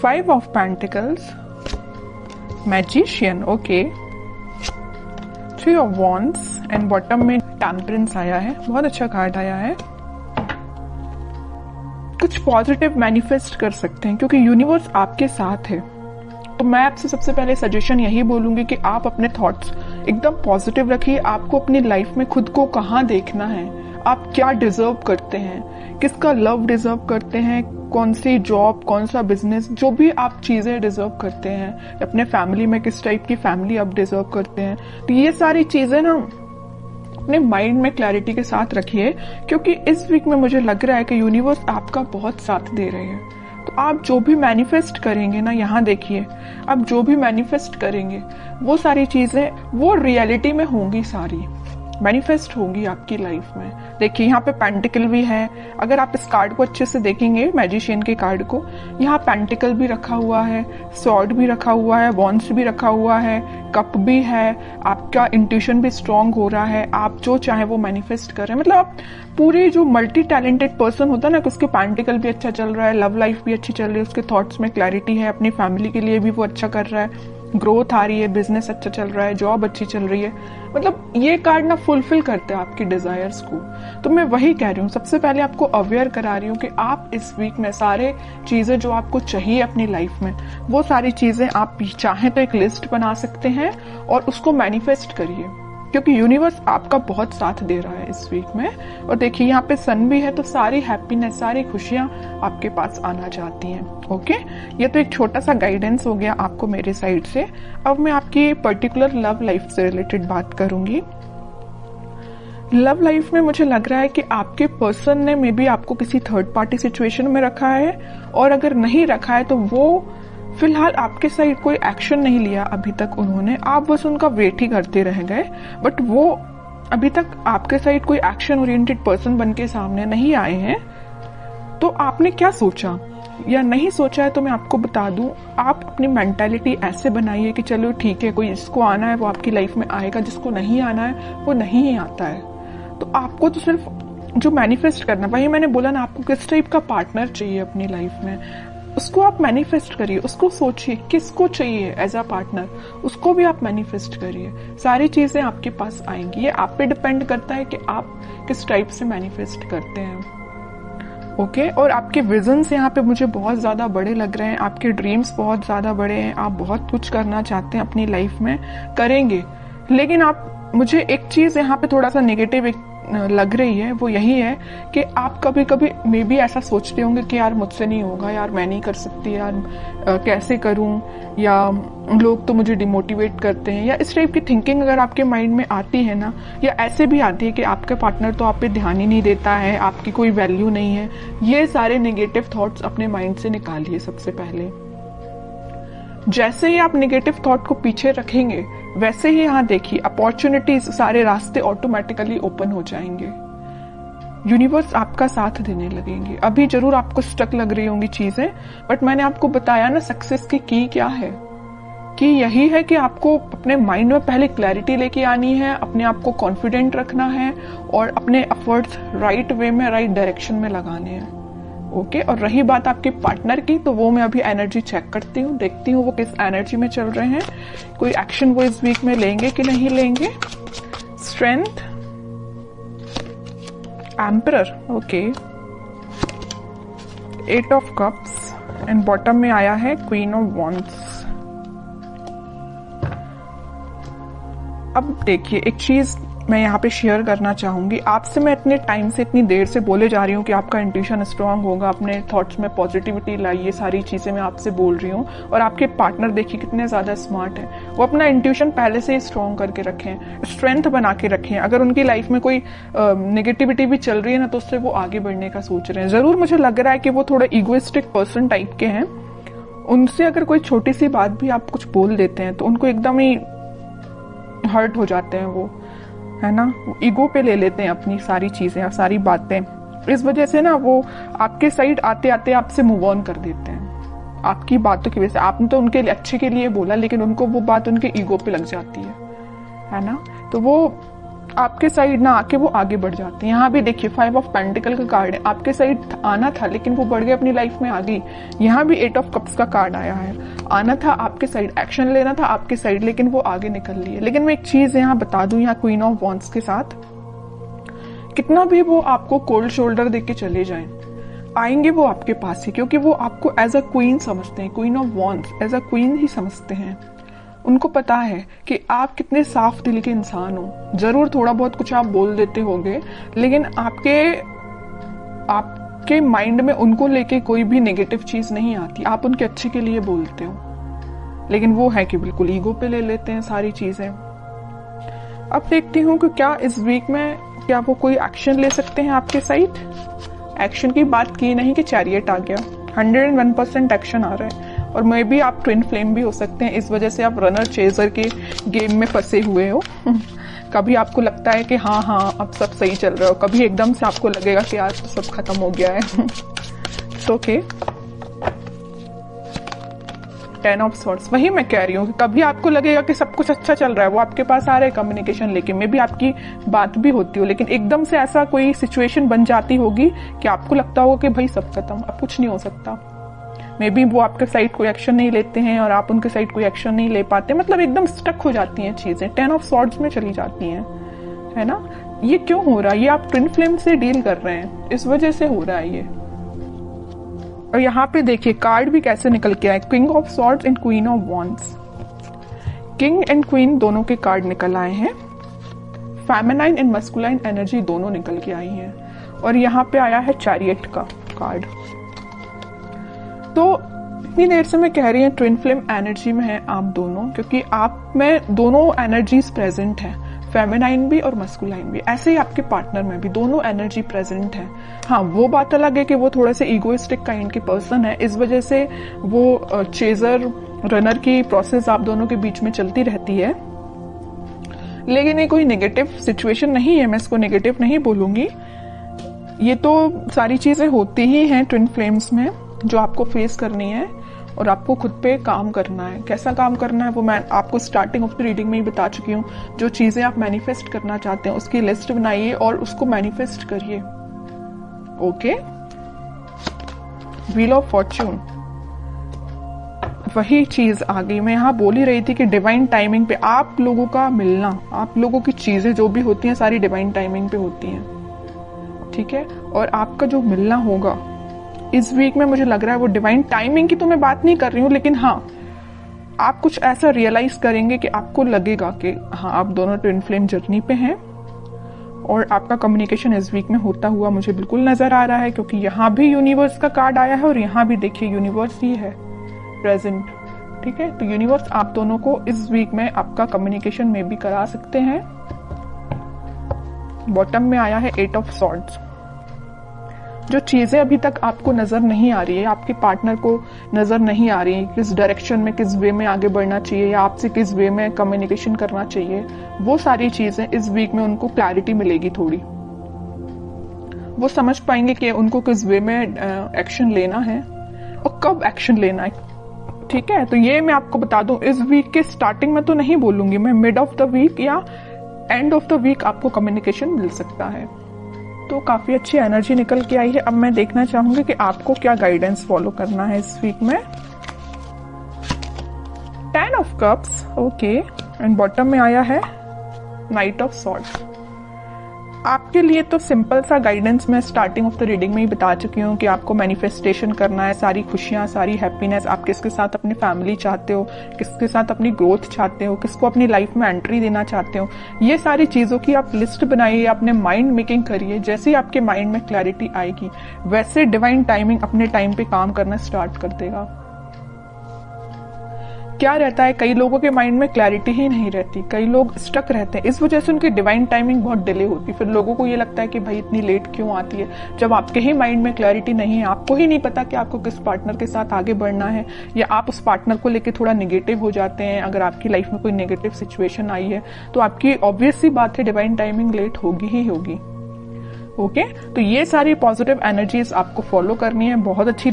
Five of pentacles, magician, okay, three of wands and bottom में temperance आया है। बहुत अच्छा कार्ड आया है। कुछ पॉजिटिव मैनिफेस्ट कर सकते हैं क्योंकि यूनिवर्स आपके साथ है। तो मैं आपसे सबसे पहले सजेशन यही बोलूंगी कि आप अपने थॉट्स एकदम पॉजिटिव रखिए। आपको अपनी लाइफ में खुद को कहाँ देखना है, आप क्या डिजर्व करते हैं, किसका लव डिजर्व करते हैं, कौन सी जॉब, कौन सा बिजनेस, जो भी आप चीजें डिजर्व करते हैं, अपने फैमिली में किस टाइप की फैमिली आप डिजर्व करते हैं। तो ये सारी चीजें ना अपने माइंड में क्लैरिटी के साथ रखिए क्योंकि इस वीक में मुझे लग रहा है कि यूनिवर्स आपका बहुत साथ दे रहे हैं। तो आप जो भी मैनिफेस्ट करेंगे ना, यहाँ देखिए, आप जो भी मैनिफेस्ट करेंगे वो सारी चीजें वो रियलिटी में होंगी, सारी मैनिफेस्ट होंगी आपकी लाइफ में। देखिए यहाँ पे पेंटिकल भी है। अगर आप इस कार्ड को अच्छे से देखेंगे, मैजिशियन के कार्ड को, यहाँ पेंटिकल भी रखा हुआ है, स्वॉर्ड भी रखा हुआ है, वॉन्ड्स भी रखा हुआ है, कप भी है। आपका इंट्यूशन भी स्ट्रांग हो रहा है, आप जो चाहे वो मैनिफेस्ट कर रहे हैं। मतलब आप पूरे जो मल्टी टैलेंटेड पर्सन होता है ना, कि उसके पेंटिकल भी अच्छा चल रहा है, लव लाइफ भी अच्छी चल रही है, उसके थॉट्स में क्लैरिटी है, अपनी फैमिली के लिए भी वो अच्छा कर रहा है, ग्रोथ आ रही है, बिजनेस अच्छा चल रहा है, जॉब अच्छी चल रही है। मतलब ये कार्ड ना फुलफिल करते हैं आपकी डिजायर्स को। तो मैं वही कह रही हूँ, सबसे पहले आपको अवेयर करा रही हूँ कि आप इस वीक में सारे चीजें जो आपको चाहिए अपनी लाइफ में, वो सारी चीजें आप चाहें तो एक लिस्ट बना सकते हैं और उसको मैनिफेस्ट करिए क्योंकि यूनिवर्स आपका बहुत साथ दे रहा है इस वीक में। और देखिए यहाँ पे सन भी है, तो सारी हैप्पीनेस, सारी खुशियां आपके पास आना चाहती हैं। ओके, ये तो एक छोटा सा गाइडेंस हो गया आपको मेरे साइड से। अब मैं आपकी पर्टिकुलर लव लाइफ से रिलेटेड बात करूंगी। लव लाइफ में मुझे लग रहा है कि आपके पर्सन ने मे बी आपको किसी थर्ड पार्टी सिचुएशन में रखा है, और अगर नहीं रखा है तो वो फिलहाल आपके साइड कोई एक्शन नहीं लिया अभी तक उन्होंने, आप बस उनका वेट ही करते रह गए। बट वो अभी तक आपके साइड कोई एक्शन ओरिएंटेड पर्सन बन के सामने नहीं आए हैं। तो आपने क्या सोचा या नहीं सोचा है तो मैं आपको बता दूं, आप अपनी मेंटालिटी ऐसे बनाइए कि चलो ठीक है, कोई जिसको आना है वो आपकी लाइफ में आएगा, जिसको नहीं आना है वो नहीं ही आता है। तो आपको तो सिर्फ जो मैनिफेस्ट करना, वही मैंने बोला ना, आपको किस टाइप का पार्टनर चाहिए अपनी लाइफ में, उसको आप मैनिफेस्ट करिए, उसको सोचिए किसको चाहिए एज अ पार्टनर, उसको भी आप मैनिफेस्ट करिए। सारी चीजें आपके पास आएंगी। ये आप पे डिपेंड करता है कि आप किस टाइप से मैनिफेस्ट करते हैं। ओके, और आपके विजन्स यहाँ पे मुझे बहुत ज्यादा बड़े लग रहे हैं, आपके ड्रीम्स बहुत ज्यादा बड़े हैं, आप बहुत कुछ करना चाहते हैं अपनी लाइफ में, करेंगे। लेकिन आप, मुझे एक चीज यहाँ पे थोड़ा सा नेगेटिव लग रही है, वो यही है कि आप कभी कभी मे बी ऐसा सोचते होंगे कि यार मुझसे नहीं होगा, यार मैं नहीं कर सकती, यार कैसे करूं, या लोग तो मुझे डिमोटिवेट करते हैं, या इस टाइप की थिंकिंग अगर आपके माइंड में आती है ना, या ऐसे भी आती है कि आपका पार्टनर तो आप पे ध्यान ही नहीं देता है, आपकी कोई वैल्यू नहीं है, ये सारे नेगेटिव थॉट्स अपने माइंड से निकालिए सबसे पहले। जैसे ही आप नेगेटिव थॉट को पीछे रखेंगे, वैसे ही यहाँ देखिए अपॉर्चुनिटीज, सारे रास्ते ऑटोमेटिकली ओपन हो जाएंगे। यूनिवर्स आपका साथ देने लगेंगे। अभी जरूर आपको स्टक लग रही होंगी चीजें, बट मैंने आपको बताया ना सक्सेस की क्या है, कि यही है कि आपको अपने माइंड में पहले क्लैरिटी लेके आनी है, अपने आप को कॉन्फिडेंट रखना है और अपने एफर्ट्स राइट वे में, राइट डायरेक्शन में लगाने हैं। ओके, और रही बात आपके पार्टनर की, तो वो मैं अभी एनर्जी चेक करती हूँ, देखती हूँ वो किस एनर्जी में चल रहे हैं, कोई एक्शन वो इस वीक में लेंगे कि नहीं लेंगे। Strength, emperor, okay, eight of cups and bottom में आया है क्वीन ऑफ वॉन्ड्स। अब देखिए, एक चीज मैं यहाँ पे शेयर करना चाहूंगी आपसे। मैं इतने टाइम से, इतनी देर से बोले जा रही हूँ कि आपका इंट्यूशन स्ट्रांग होगा, अपने थॉट्स में पॉजिटिविटी लाइए, सारी चीजें मैं आपसे बोल रही हूँ। और आपके पार्टनर देखिए कितने ज्यादा स्मार्ट हैं, वो अपना इंट्यूशन पहले से ही स्ट्रांग करके रखें, स्ट्रेंथ बना के रखें। अगर उनकी लाइफ में कोई नेगेटिविटी भी चल रही है ना, तो उससे वो आगे बढ़ने का सोच रहे हैं। जरूर मुझे लग रहा है कि वो थोड़ा इगोइस्टिक पर्सन टाइप के हैं, उनसे अगर कोई छोटी सी बात भी आप कुछ बोल देते हैं तो उनको एकदम ही हर्ट हो जाते हैं, वो है ना, ईगो पे ले लेते हैं अपनी सारी चीजें और सारी बातें। इस वजह से ना वो आपके साइड आते आते आपसे मूव ऑन कर देते हैं आपकी बातों की वजह से। आपने तो उनके अच्छे के लिए बोला, लेकिन उनको वो बात उनके ईगो पे लग जाती है ना, तो वो आपके साइड ना आके वो आगे बढ़ जाते हैं। यहाँ भी देखिए 5 ऑफ पेंटिकल का कार्ड है, आपके साइड आना था लेकिन वो बढ़ गए, अपनी लाइफ में आ गई। यहाँ भी 8 ऑफ कप्स का कार्ड आया है, आना था आपके साइड, एक्शन लेना था आपके साइड, लेकिन वो आगे निकल लिए। लेकिन मैं एक चीज यहाँ बता दूं, यहाँ क्वीन ऑफ वॉन्ड्स के साथ कितना भी वो आपको कोल्ड शोल्डर देके चले जाएं, आएंगे वो आपके पास ही, क्योंकि वो आपको एज अ क्वीन समझते हैं, queen of wands as a queen ही समझते हैं। उनको पता है कि आप कितने साफ दिल के इंसान हो। जरूर थोड़ा बहुत कुछ आप बोल देते होंगे, लेकिन आपके माइंड में उनको लेके कोई भी नेगेटिव चीज नहीं आती, आप उनके अच्छे के लिए बोलते हो। लेकिन वो है कि बिल्कुल ईगो पे ले लेते हैं सारी चीजें। अब देखती हूँ कि क्या इस वीक में क्या वो कोई एक्शन ले सकते हैं आपके साइड। एक्शन की बात की नहीं कि चैरियट आ गया, 101% एक्शन आ रहा है। और मे बी आप ट्विन फ्लेम भी हो सकते हैं, इस वजह से आप रनर चेजर के गेम में फंसे हुए हो। कभी आपको लगता है कि हाँ अब सब सही चल रहा हो, कभी एकदम से आपको लगेगा कि आज तो सब खत्म हो गया है। तो ओके, 10 ऑफ सॉर्ड्स, वही मैं कह रही हूँ कि कभी आपको लगेगा कि सब कुछ अच्छा चल रहा है, वो आपके पास आ रहे हैं कम्युनिकेशन लेके, मे बी आपकी बात भी होती हो, लेकिन एकदम से ऐसा कोई सिचुएशन बन जाती होगी कि आपको लगता होगा कि भाई सब खत्म, अब कुछ नहीं हो सकता। मे बी वो आपके साइड कोई एक्शन नहीं लेते हैं और आप उनके साइड कोई एक्शन नहीं ले पाते, मतलब एकदम स्टक हो जाती हैं चीजें, 10 ऑफ सॉर्ड्स में चली जाती हैं, है ना। ये क्यों हो रहा है? ये आप ट्विन फ्लेम से डील कर रहे हैं, इस वजह से हो रहा है ये। और यहाँ पे देखिए कार्ड भी कैसे निकल के आए, king of swords and queen of wands. King and queen दोनों के कार्ड निकल आए हैं, फेमिनाइन एंड मस्कुलाइन एनर्जी दोनों निकल के आई हैं। और यहाँ पे आया है चैरियट का कार्ड। तो इतनी देर से मैं कह रही हूँ ट्विन फ्लेम एनर्जी में है आप दोनों, क्योंकि आप में दोनों एनर्जीज प्रेजेंट है, फेमिनाइन भी और मस्कुलाइन भी। ऐसे ही आपके पार्टनर में भी दोनों एनर्जी प्रेजेंट है। हाँ, वो बात अलग है कि वो थोड़े से ईगोइस्टिक काइंड के पर्सन है, इस वजह से वो चेजर रनर की प्रोसेस आप दोनों के बीच में चलती रहती है। लेकिन ये कोई नेगेटिव सिचुएशन नहीं है, मैं इसको नेगेटिव नहीं बोलूंगी। ये तो सारी चीजें होती ही हैं ट्विन फ्लेम्स में, जो आपको फेस करनी है और आपको खुद पे काम करना है। कैसा काम करना है वो मैं आपको स्टार्टिंग ऑफ द रीडिंग में ही बता चुकी हूँ। जो चीजें आप मैनिफेस्ट करना चाहते हैं उसकी लिस्ट बनाइए और उसको मैनिफेस्ट करिए। ओके, व्हील ऑफ फॉर्च्यून, वही चीज आ गई। मैं यहाँ बोल ही रही थी कि डिवाइन टाइमिंग पे आप लोगों का मिलना, आप लोगों की चीजें जो भी होती हैं सारी डिवाइन टाइमिंग पे होती हैं, ठीक है। और आपका जो मिलना होगा इस वीक में, मुझे लग रहा है वो डिवाइन टाइमिंग की तो मैं बात नहीं कर रही हूँ, लेकिन हाँ आप कुछ ऐसा रियलाइज करेंगे कि आपको लगेगा कि हाँ आप दोनों ट्विन फ्लेम जर्नी पे हैं। और आपका कम्युनिकेशन इस वीक में होता हुआ मुझे बिल्कुल नजर आ रहा है, क्योंकि यहाँ भी यूनिवर्स का कार्ड आया है और यहाँ भी देखिए यूनिवर्स ही है प्रेजेंट, ठीक है। तो यूनिवर्स आप दोनों को इस वीक में आपका कम्युनिकेशन में भी करा सकते हैं। बॉटम में आया है 8 ऑफ सॉर्ड्स। जो चीजें अभी तक आपको नजर नहीं आ रही है, आपके पार्टनर को नजर नहीं आ रही है, किस डायरेक्शन में, किस वे में आगे बढ़ना चाहिए या आपसे किस वे में कम्युनिकेशन करना चाहिए, वो सारी चीजें इस वीक में उनको क्लैरिटी मिलेगी थोड़ी। वो समझ पाएंगे कि उनको किस वे में एक्शन लेना है और कब एक्शन लेना है, ठीक है। तो ये मैं आपको बता दूं, इस वीक के स्टार्टिंग में तो नहीं बोलूंगी मैं, मिड ऑफ द वीक या एंड ऑफ द वीक आपको कम्युनिकेशन मिल सकता है। तो काफी अच्छी एनर्जी निकल के आई है। अब मैं देखना चाहूंगी कि आपको क्या गाइडेंस फॉलो करना है इस वीक में। 10 of cups, okay, and bottom में आया है नाइट ऑफ सॉर्ड्स। आपके लिए तो सिंपल सा गाइडेंस मैं स्टार्टिंग ऑफ द रीडिंग में ही बता चुकी हूँ कि आपको मैनिफेस्टेशन करना है, सारी खुशियां, सारी हैप्पीनेस। आप किसके साथ अपनी फैमिली चाहते हो, किसके साथ अपनी ग्रोथ चाहते हो, किसको अपनी लाइफ में एंट्री देना चाहते हो, ये सारी चीजों की आप लिस्ट बनाइए, अपने माइंड मेकिंग करिए। जैसे ही आपके माइंड में क्लैरिटी आएगी वैसे डिवाइन टाइमिंग अपने टाइम पे काम करना स्टार्ट कर देगा। क्या रहता है, कई लोगों के माइंड में क्लैरिटी ही नहीं रहती, कई लोग स्टक रहते हैं, इस वजह से उनकी डिवाइन टाइमिंग बहुत डिले होती है। फिर लोगों को ये लगता है कि भाई इतनी लेट क्यों आती है, जब आपके ही माइंड में क्लैरिटी नहीं है, आपको ही नहीं पता कि आपको किस पार्टनर के साथ आगे बढ़ना है, या आप उस पार्टनर को लेकर थोड़ा निगेटिव हो जाते हैं। अगर आपकी लाइफ में कोई नेगेटिव सिचुएशन आई है तो आपकी ऑब्वियस सी बात है डिवाइन टाइमिंग लेट होगी ही होगी। ओके, तो ये सारी पॉजिटिव एनर्जीज आपको फॉलो करनी है। बहुत अच्छी